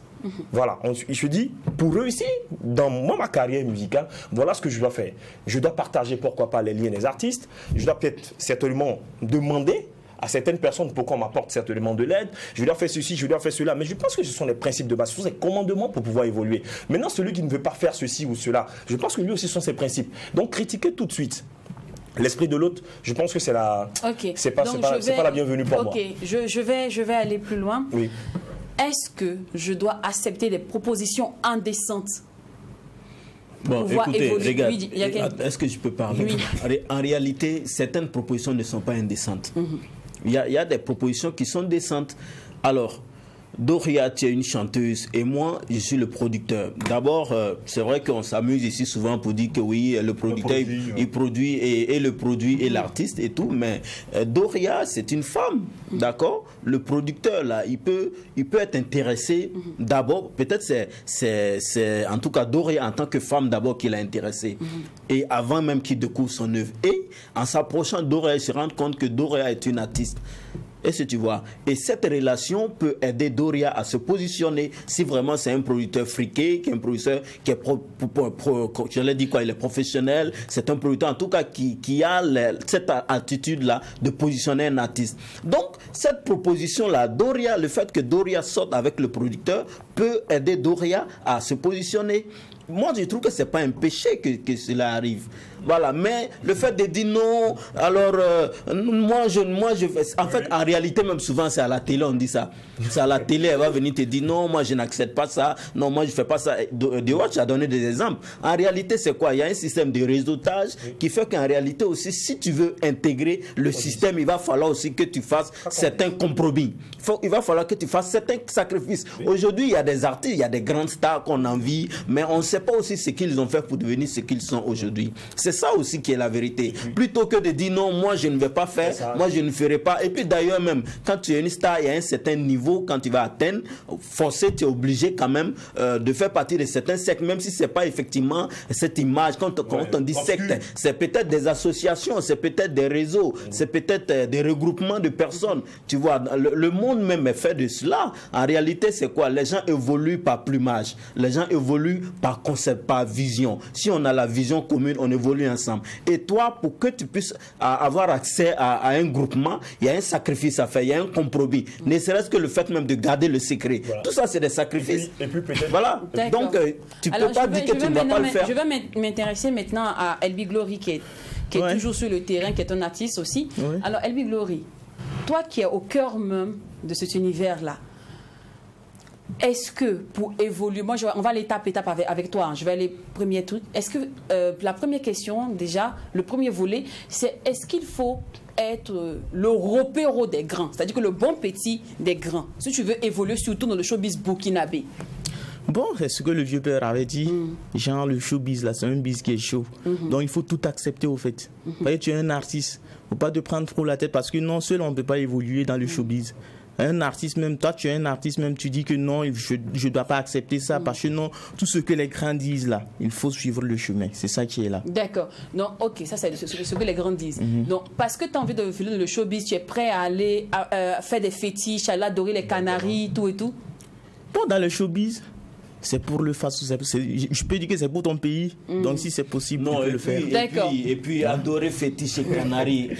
Voilà, je dis, pour réussir dans ma carrière musicale, voilà ce que je dois faire. Je dois partager, pourquoi pas, les liens des artistes. Je dois peut-être certainement demander à certaines personnes pour qu'on m'apporte certainement de l'aide. Je dois faire ceci, je dois faire cela. Mais je pense que ce sont les principes de base, ce sont les commandements pour pouvoir évoluer. Maintenant, celui qui ne veut pas faire ceci ou cela, je pense que lui aussi, ce sont ses principes. Donc, critiquer tout de suite l'esprit de l'autre, je pense que c'est c'est pas la bienvenue pour moi. Ok, je vais aller plus loin. Oui. Est-ce que je dois accepter des propositions indécentes? Bon, écoutez, regarde, oui, est-ce que je peux parler? Oui. En réalité, certaines propositions ne sont pas indécentes. Il y a des propositions qui sont décentes. Alors, Doria, tu es une chanteuse et moi, je suis le producteur. D'abord, c'est vrai qu'on s'amuse ici souvent pour dire que oui, le producteur, il produit et le produit et l'artiste et tout, mais Doria, c'est une femme, d'accord? Le producteur, là, il peut être intéressé d'abord, peut-être c'est en tout cas Doria en tant que femme d'abord qui l'a intéressé. Et avant même qu'il découvre son œuvre. Et en s'approchant de Doria, il se rend compte que Doria est une artiste. Est-ce que tu vois? Et cette relation peut aider Doria à se positionner si vraiment c'est un producteur friqué, qui est un producteur qui est il est professionnel, c'est un producteur en tout cas qui a cette attitude-là de positionner un artiste. Donc, cette proposition-là, Doria, le fait que Doria sorte avec le producteur peut aider Doria à se positionner. Moi, je trouve que c'est pas un péché que cela arrive. Voilà, mais le fait de dire non, alors moi je fais. En fait, en réalité, même souvent, c'est à la télé, on dit ça. C'est à la télé, elle va venir te dire non, moi je n'accepte pas ça, non, moi je fais pas ça. The Watch a donné des exemples. En réalité, c'est quoi? Il y a un système de réseautage qui fait qu'en réalité aussi, si tu veux intégrer le système, il va falloir aussi que tu fasses certains compromis. Il va falloir que tu fasses certains sacrifices. Aujourd'hui, il y a des artistes, il y a des grandes stars qu'on envie, mais on ne sait pas aussi ce qu'ils ont fait pour devenir ce qu'ils sont aujourd'hui. C'est ça aussi qui est la vérité. Plutôt que de dire non, moi je ne vais pas faire, moi je ne ferai pas. Et puis d'ailleurs même, quand tu es une star, il y a un certain niveau, quand tu vas atteindre, forcé, tu es obligé quand même de faire partie de certains sectes, même si c'est pas effectivement cette image. Quand on dit secte, c'est peut-être des associations, c'est peut-être des réseaux, c'est peut-être des regroupements de personnes. Tu vois, le monde même est fait de cela. En réalité, c'est quoi? Les gens évoluent par plumage. Les gens évoluent par concept, par vision. Si on a la vision commune, on évolue ensemble. Et toi, pour que tu puisses avoir accès à un groupement, il y a un sacrifice à faire, il y a un compromis. Ne serait-ce que le fait même de garder le secret. Voilà. Tout ça, c'est des sacrifices. Et puis peut-être... Voilà. Donc, tu ne peux pas dire que tu ne vas pas le faire. Je vais m'intéresser maintenant à LB Glory, qui est toujours sur le terrain, qui est un artiste aussi. Ouais. Alors, LB Glory, toi qui es au cœur même de cet univers-là, est-ce que pour évoluer, moi on va aller étape avec toi, hein. Je vais aller premier truc. Est-ce que la première question déjà, le premier volet, c'est est-ce qu'il faut être le repéro des grands, c'est-à-dire que le bon petit des grands, si tu veux évoluer surtout dans le showbiz burkinabé? Bon, c'est ce que le vieux père avait dit. Genre, le showbiz, là, c'est un biz qui est chaud. Donc, il faut tout accepter, au fait. Vous voyez, tu es un artiste. Il ne faut pas te prendre trop la tête parce que non, seul, on ne peut pas évoluer dans le showbiz. Un artiste, même toi, tu es un artiste, même tu dis que non, je ne dois pas accepter ça parce que non, tout ce que les grands disent là, il faut suivre le chemin. C'est ça qui est là. D'accord. Non, ok, ça c'est ce que les grands disent. Donc, parce que tu as envie de filer dans le showbiz, tu es prêt à aller faire des fétiches, à adorer les canaris, tout et tout? Bon, dans le showbiz, c'est pour le faire. Je peux dire que c'est pour ton pays. Donc, si c'est possible, tu peux le faire. D'accord. Et puis adorer fétiche et canaries.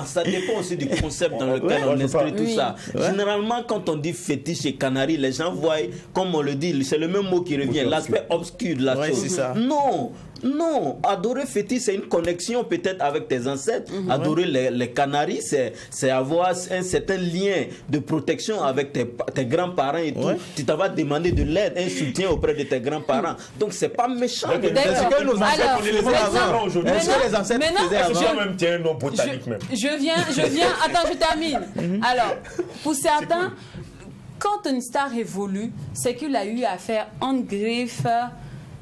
Ça dépend aussi du concept dans lequel on inscrit tout ça. Généralement, quand on dit fétiche et canaries, les gens voient, comme on le dit, c'est le même mot qui revient, l'aspect obscur de la chose. C'est ça. Non, Non, adorer fétiche, c'est une connexion peut-être avec tes ancêtres. Adorer les Canaries, c'est avoir un certain lien de protection avec tes grands-parents et tout. Tu vas demander de l'aide, un soutien auprès de tes grands-parents. Donc, c'est pas méchant. Est-ce que nos ancêtres faisaient avant aujourd'hui? Est-ce que les ancêtres faisaient avant? Même tiens un nom botanique même. Je viens. Attends, je termine. Alors, pour certains, quand Tony Stark évolue, c'est qu'il a eu à faire en griffe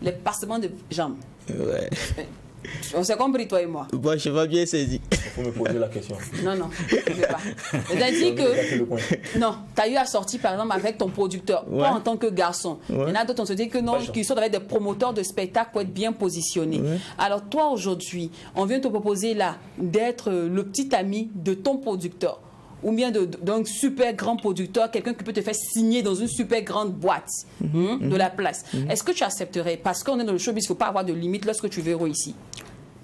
les passements de jambes. Ouais. On s'est compris, toi et moi. Moi, je vais bien saisi. Il faut me poser la question. Non, je ne vais pas. C'est-à-dire que... Non, tu as eu à sortir, par exemple, avec ton producteur, toi en tant que garçon. Il y en a d'autres, on se dit que non, qu'ils sortent avec des promoteurs de spectacles pour être bien positionnés. Alors, toi, aujourd'hui, on vient te proposer là d'être le petit ami de ton producteur. Ou bien d'un super grand producteur, quelqu'un qui peut te faire signer dans une super grande boîte de la place. Est-ce que tu accepterais? Parce qu'on est dans le showbiz, il ne faut pas avoir de limite lorsque tu veux réussir.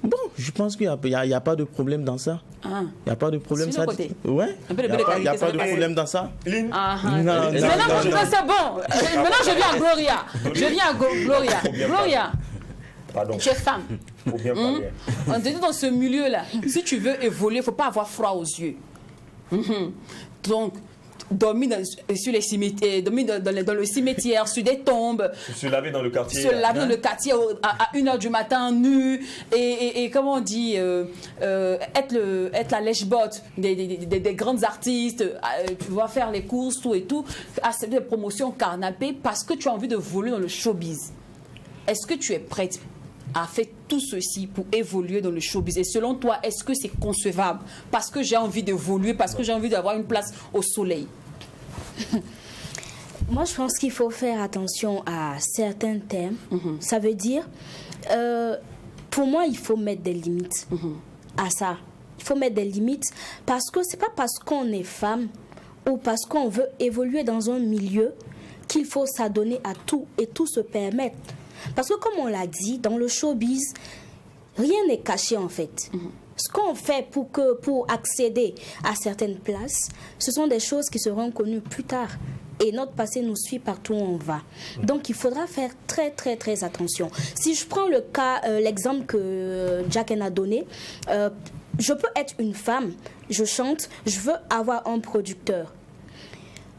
Bon, je pense qu'il n'y a pas de problème dans ça. Il n'y a pas de problème. Sur le côté. Ouais. Il n'y a pas de problème dans ça. Maintenant, c'est bon. Maintenant, je viens à Gloria. Gloria. Pardon. Tu es femme. Faut bien parler. On te dit dans ce milieu-là, si tu veux évoluer, il ne faut pas avoir froid aux yeux. Donc, dormir sur les cimetières, dormir dans le cimetière, sur des tombes. Se laver dans le quartier. Se laver dans le quartier à 1h du matin, nu. Et comment on dit, être la lèche-botte des grands artistes. Tu vas faire les courses, tout et tout. Accepter des promotions canapé parce que tu as envie de voler dans le showbiz. Est-ce que tu es prête à faire tout ceci pour évoluer dans le showbiz? Et selon toi, est-ce que c'est concevable? Parce que j'ai envie d'évoluer, parce que j'ai envie d'avoir une place au soleil. Moi, je pense qu'il faut faire attention à certains thèmes. Ça veut dire, pour moi, il faut mettre des limites à ça. Il faut mettre des limites parce que c'est pas parce qu'on est femme ou parce qu'on veut évoluer dans un milieu qu'il faut s'adonner à tout et tout se permettre. Parce que comme on l'a dit, dans le showbiz, rien n'est caché en fait. Ce qu'on fait pour accéder à certaines places, ce sont des choses qui seront connues plus tard. Et notre passé nous suit partout où on va. Donc il faudra faire très très très attention. Si je prends le cas, l'exemple que Jack a donné, je peux être une femme, je chante, je veux avoir un producteur.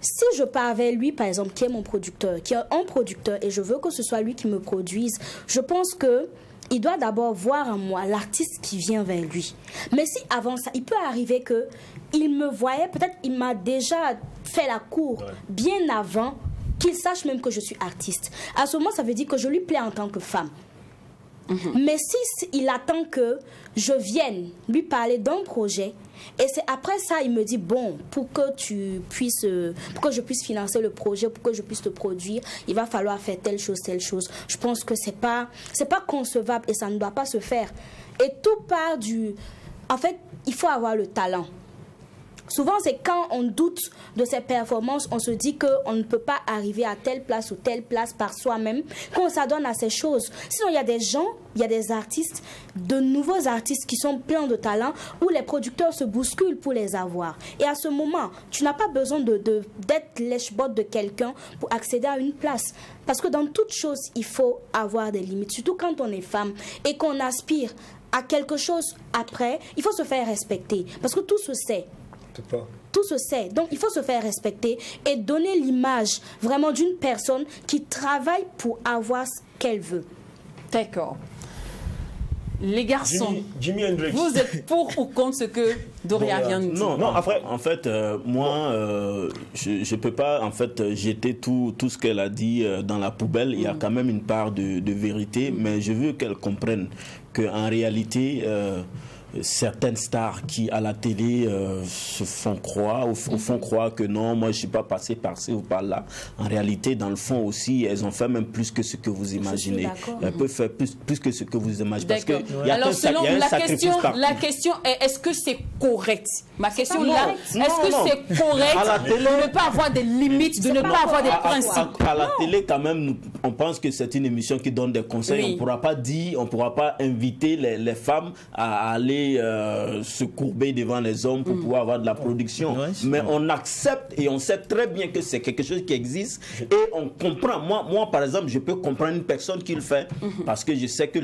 Si je pars vers lui, par exemple, qui est mon producteur, qui est un producteur, et je veux que ce soit lui qui me produise, je pense qu'il doit d'abord voir en moi l'artiste qui vient vers lui. Mais si avant ça, il peut arriver qu'il me voyait, peut-être il m'a déjà fait la cour bien avant qu'il sache même que je suis artiste. À ce moment, ça veut dire que je lui plais en tant que femme. Mais si il attend que je vienne lui parler d'un projet, et c'est après ça, il me dit, bon, pour que je puisse financer le projet, pour que je puisse te produire, il va falloir faire telle chose. Je pense que c'est pas concevable et ça ne doit pas se faire. Et tout part en fait, il faut avoir le talent. Souvent, c'est quand on doute de ses performances, on se dit qu'on ne peut pas arriver à telle place ou telle place par soi-même, qu'on s'adonne à ces choses. Sinon, il y a des gens, il y a des artistes, de nouveaux artistes qui sont pleins de talent, où les producteurs se bousculent pour les avoir. Et à ce moment, tu n'as pas besoin d'être lèche-botte de quelqu'un pour accéder à une place. Parce que dans toute chose, il faut avoir des limites, surtout quand on est femme et qu'on aspire à quelque chose après, il faut se faire respecter. Parce que tout se sait. Tout se sait. Donc, il faut se faire respecter et donner l'image vraiment d'une personne qui travaille pour avoir ce qu'elle veut. D'accord. Les garçons, Jimi Hendrix. vous êtes pour ou contre ce que Doria vient de dire? Non, après, en fait, moi, je peux pas en fait jeter tout ce qu'elle a dit dans la poubelle. Il y a quand même une part de vérité, mais je veux qu'elle comprenne qu'en réalité, certaines stars qui à la télé se font croire ou font croire que non, moi je suis pas passé par-ci ou par-là. En réalité, dans le fond aussi, elles ont fait même plus que ce que vous imaginez. Elles peuvent faire plus que ce que vous imaginez. Parce que alors selon la question est, est-ce que c'est correct? Ma question là, est-ce que c'est correct de ne pas avoir des limites, de ne pas avoir des principes? À la télé quand même, on pense que c'est une émission qui donne des conseils. On pourra pas inviter les femmes à aller aller se courber devant les hommes pour pouvoir avoir de la production. Ouais, mais on accepte et on sait très bien que c'est quelque chose qui existe et on comprend. Moi par exemple, je peux comprendre une personne qui le fait parce que je sais que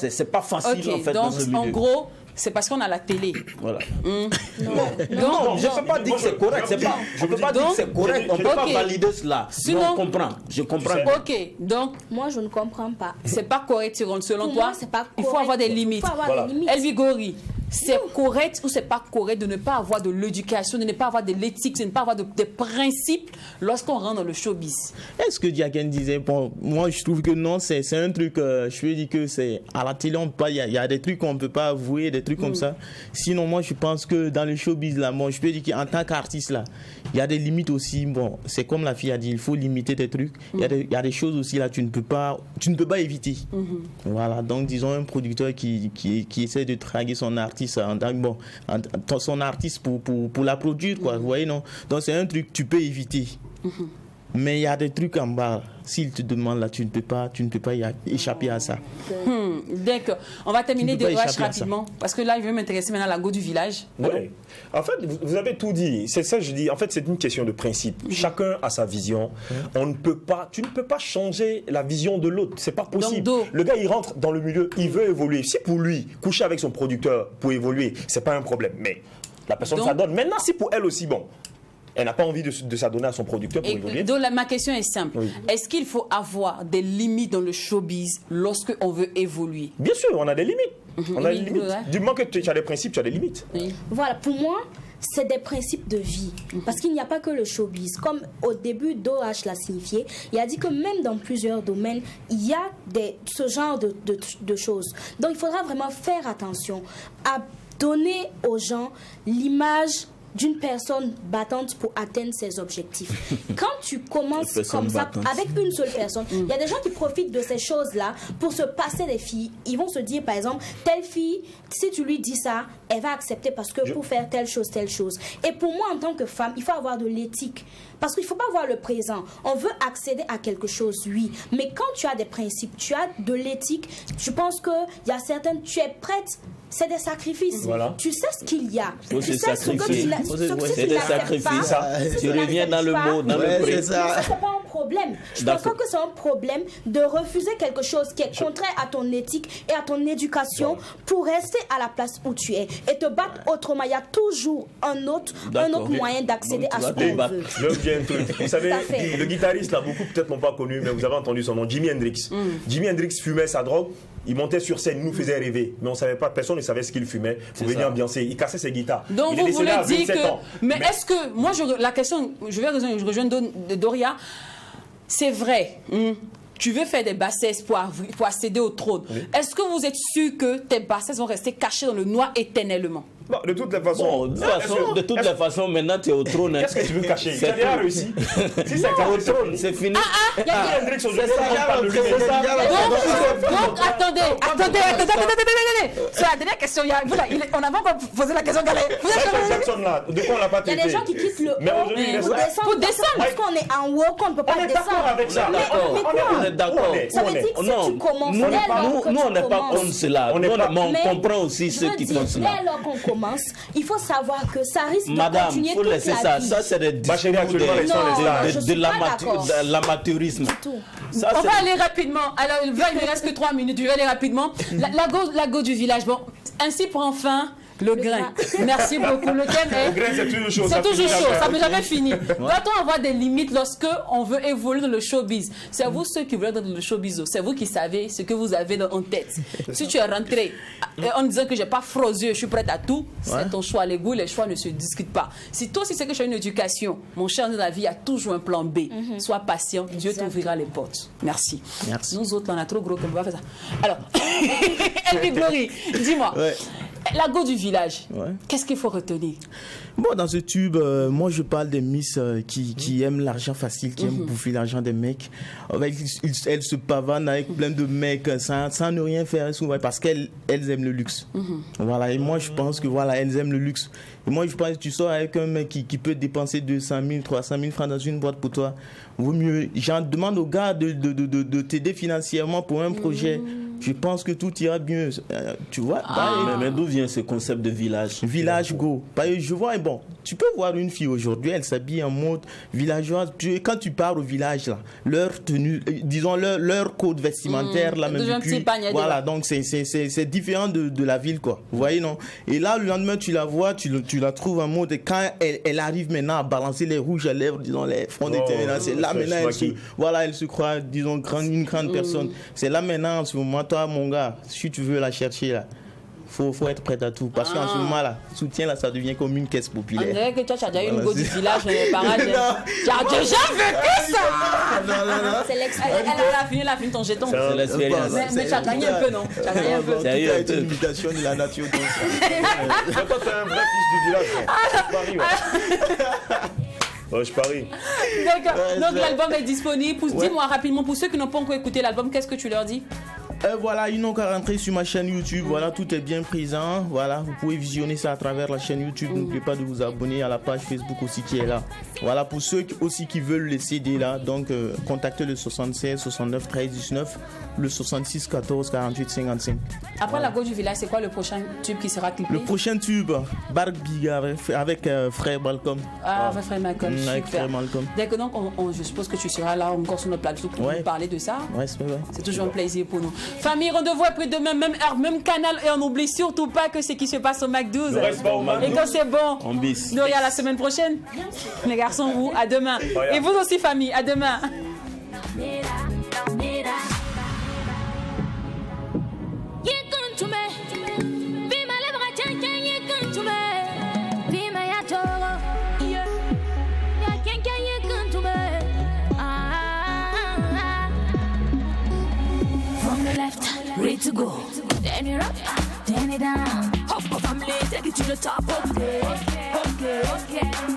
c'est pas facile en fait donc, dans ce milieu. En gros, c'est parce qu'on a la télé. Voilà. Non, je ne peux pas dire que c'est correct. Je ne peux pas dire que c'est correct. On ne peut pas valider cela. Sinon, mais on comprend. Je comprends. Ok, donc Moi, je ne comprends pas. c'est pas correct selon Pour toi. moi, c'est pas Il faut correct. avoir des limites. Il faut avoir des limites. Elvi Gori, c'est correct ou c'est pas correct de ne pas avoir de l'éducation, de ne pas avoir de l'éthique, de ne pas avoir des principes lorsqu'on rentre dans le showbiz? Est-ce que Diagen disait, bon, moi je trouve que non, c'est un truc, je veux dire que c'est à la télé, il y a des trucs qu'on ne peut pas avouer, des trucs comme ça. Sinon, moi je pense que dans le showbiz, là, moi je peux dire qu'en tant qu'artiste, là, il y a des limites aussi. Bon, c'est comme la fille a dit, il faut limiter des trucs. Il y a des choses aussi là, tu ne peux pas éviter. Voilà, donc disons un producteur qui essaie de draguer son artiste son artiste pour la produire, quoi, vous voyez, non? Donc c'est un truc que tu peux éviter. Mais il y a des trucs en bas. S'il te demande là, tu ne peux pas échapper à ça. D'accord. On va terminer de échapper à rapidement parce que là, je vais m'intéresser maintenant à la go du village. Ouais. En fait, vous avez tout dit. C'est ça que je dis. En fait, c'est une question de principe. Chacun a sa vision. Tu ne peux pas changer la vision de l'autre. C'est pas possible. Donc, le gars, il rentre dans le milieu, il veut évoluer. Si pour lui, coucher avec son producteur pour évoluer, c'est pas un problème. Mais la personne s'adonne. Maintenant, si pour elle aussi, bon, elle n'a pas envie de s'adonner à son producteur pour évoluer. Donc ma question est simple. Oui. Est-ce qu'il faut avoir des limites dans le showbiz lorsque on veut évoluer? Bien sûr, on a des limites. On a des limites. Du moment que tu as des principes, tu as des limites. Oui. Voilà, pour moi, c'est des principes de vie. Parce qu'il n'y a pas que le showbiz. Comme au début, DOH l'a signifié, il a dit que même dans plusieurs domaines, il y a ce genre de choses. Donc il faudra vraiment faire attention à donner aux gens l'image d'une personne battante pour atteindre ses objectifs. Quand tu commences comme ça, avec une seule personne, il y a des gens qui profitent de ces choses-là pour se passer des filles. Ils vont se dire, par exemple, telle fille, si tu lui dis ça, elle va accepter parce que pour faire telle chose. Et pour moi, en tant que femme, il faut avoir de l'éthique. Parce qu'il ne faut pas voir le présent. On veut accéder à quelque chose, oui. Mais quand tu as des principes, tu as de l'éthique, je pense qu'il y a certaines... Tu es prête. C'est des sacrifices. Voilà. Tu sais ce qu'il y a. Tu sais ce que tu c'est des sacrifices. Tu reviens dans le mot, dans le pré. Ça, c'est pas un problème. Je pense pas que c'est un problème de refuser quelque chose qui est contraire à ton éthique et à ton éducation pour rester à la place où tu es et te battre autrement. Il y a toujours un autre moyen d'accéder à ce qu'on veut. Je veux bien un truc. Vous savez, le guitariste, là, beaucoup peut-être l'ont pas connu, mais vous avez entendu son nom, Jimi Hendrix. Jimi Hendrix fumait sa drogue. Il montait sur scène, il nous faisait rêver, mais on savait pas, personne ne savait ce qu'il fumait. Vous venir ambiancer, il cassait ses guitares. Donc vous voulez dire que, mais est-ce que, moi la question, je rejoindre Doria, c'est vrai. Tu veux faire des bassesses pour accéder au trône. Oui. Est-ce que vous êtes sûr que tes bassesses vont rester cachées dans le noir éternellement? Bon, de toutes les façons. De toutes les façons, maintenant tu es au trône. Qu'est-ce que tu veux cacher? Tu as déjà réussi. Si c'est au trône, c'est fini. Donc, attendez. C'est la dernière question. On n'a pas posé la question. Là, de quoi on l'a pas traité? Il y a des gens qui quittent le haut pour descendre. Parce qu'on est en haut, qu'on ne peut pas descendre. On est d'accord avec ça. On est d'accord. Ça veut dire que si tu commences, nous on n'est pas contre cela. On comprend aussi ceux qui font cela. Dès lors qu'on commence, il faut savoir que ça risque de continuer toute la vie. Madame, il faut laisser ça. Ça, c'est des discours de l'amateurisme. On va aller rapidement. Alors, il ne reste que 3 minutes. Je vais aller rapidement. La go du village. Bon, ainsi prend fin le grain. Merci beaucoup. Le grain, c'est toujours chaud. C'est toujours chaud. Ça ne peut jamais finir. Doit-on avoir des limites lorsque on veut évoluer dans le showbiz? C'est vous ceux qui veulent être dans le showbiz. C'est vous qui savez ce que vous avez en tête. Si tu es rentré en disant que j'ai pas frosé, je suis prête à tout, c'est ton choix. Les goûts, les choix ne se discutent pas. Si toi aussi c'est que tu as une éducation, mon cher, dans la vie, il y a toujours un plan B. Sois patient, Dieu t'ouvrira les portes. Merci. Nous autres, on a trop gros qu'on ne va pas faire ça. Alors, Elvi Glory, dis-moi. La go du village, qu'est-ce qu'il faut retenir? Bon, dans ce tube, moi je parle des miss qui aiment l'argent facile, qui aiment bouffer l'argent des mecs. Elles se pavanent avec plein de mecs sans ne rien faire souvent parce qu'elles aiment le luxe. Voilà, et moi je pense que voilà, elles aiment le luxe. Et moi je pense que tu sors avec un mec qui peut dépenser 200 000, 300 000 francs dans une boîte pour toi. Vaut mieux, j'en demande aux gars de t'aider financièrement pour un projet. je pense que tout ira mieux. Tu vois. Mais d'où vient ce concept de village? Village go. Je vois, bon, tu peux voir une fille aujourd'hui, elle s'habille en mode villageoise. Quand tu pars au village, là, leur tenue, disons leur code vestimentaire, là, même depuis, voilà, donc c'est différent de la ville, quoi. Vous voyez, non? Et là, le lendemain, tu la vois, tu la trouves en mode, et quand elle arrive maintenant à balancer les rouges à lèvres, disons, les fronts déterminants, c'est là maintenant, elle se croit, disons, une grande personne. C'est là maintenant, en ce moment, toi, mon gars, si tu veux la chercher, là, faut être prêt à tout. Parce qu'en ce moment, là, soutien, là, ça devient comme une caisse populaire. On dirait que toi, tu as déjà eu une go du village dans les parages. Tu as déjà vécu ça. Non. C'est l'expérience. Elle a fini ton jeton. C'est l'expérience. Mais tu as gagné un peu, non? Tu as gagné un peu. C'est une invitation de la nature. Toi, t'es un vrai fils du village. Je parie. Donc l'album est disponible. Dis-moi rapidement, pour ceux qui n'ont pas encore écouté l'album, qu'est-ce que tu leur dis? Voilà, ils n'ont qu'à rentrer sur ma chaîne YouTube. Voilà, tout est bien présent. Voilà, vous pouvez visionner ça à travers la chaîne YouTube. N'oubliez pas de vous abonner à la page Facebook aussi qui est là. Voilà, pour ceux qui veulent les CD là, donc contactez le 76 69 13 19, le 66 14 48 55. Après la go du village, c'est quoi le prochain tube qui sera clippé? Le prochain tube, Bark Big avec Frère Malcolm. Avec Frère Malcolm. Avec Frère Malcolm. D'accord, donc je suppose que tu seras là encore sur notre plateau pour nous parler de ça. Ouais, c'est vrai. C'est toujours un plaisir pour nous. Famille, rendez-vous après demain, même heure, même canal. Et on n'oublie surtout pas que ce qui se passe au McDo. Et quand c'est bon, on bis. nous regarde la semaine prochaine. Les garçons, vous, à demain. Et vous aussi, famille, à demain. Ready to go. Turn it up, turn it down. Hop up, family, take it to the top. Okay.